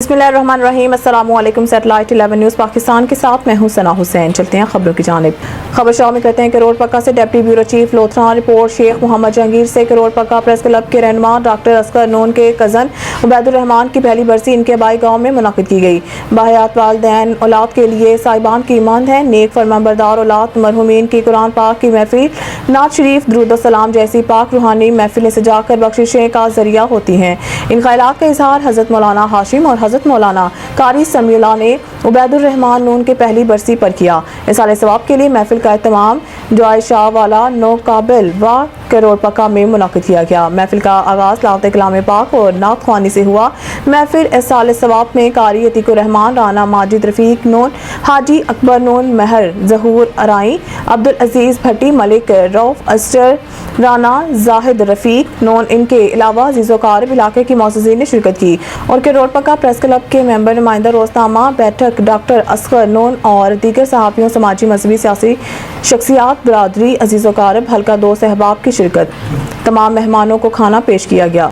बिस्मिल्लाहिर्रहमानिर्रहीम। अस्सलाम वालेकुम। सैटेलाइट 11 न्यूज़ पाकिस्तान के साथ मैं हूं सना हुसैन। चलते हैं खबरों की जानिब। खबर शामिल करते हैं करोड़ पक्का से deputy bureau chief Lodhran report. Sheikh Mohammad Jahangir से करोड़ पक्का प्रेस क्लब के रहनुमा डॉक्टर असगर नून के कज़न उबैदुर रहमान की पहली बरसी इनके आबाई गाँव में मुनक़िद की गई। बाहयात वालिदैन औलाद के लिए साहिबान की ईमानद है। नेक फरमाबरदार औलाद मरहूमीन की कुरान पाक की महफिल, नात शरीफ, दुरूद सलाम जैसी पाक रूहानी महफिलें सजाकर बख्शिशें का जरिया होती हैं। इन ख्यालात का इजहार हज़रत मौलाना हाशिम और हज़रत मौलाना कारी समीउल्लाह ने उबैदुर रहमान नून के पहली बरसी पर किया। इसाले सवाब के लिए महफिल का एहतमाम दुआए शाह वाला नो काबिल व करोड़ पक्का में मुनक़िद किया गया। महफिल का आगाज़ लावत कलाम पाक और नात ख्वानी से हुआ। महफिल इसाले सवाब में कारी अतीकुर रहमान, राना माजिद रफ़ीक नून, हाजी अकबर नून, महर ज़हूर अराई, अब्दुल अजीज़ भट्टी, मलिक रऊफ अस्टर, राना जाहिद रफ़ीक नून, इनके अलावा अज़ीज़-ओ-क़ारिब इलाके की मौज़ूज़ीन ने शिरकत की। और करोड़ पक्का प्रेस क्लब के मेंबर नुमाइंदा रोज़नामा बैठक डॉक्टर असगर नून और दीगर सहाफ़ियों, समाजी मजहबी सियासी शख्सियात, बरादरी, अज़ीज़-ओ-क़ारिब, हल्का दोस्त अहबाब की शिरकत। तमाम मेहमानों को खाना पेश किया गया।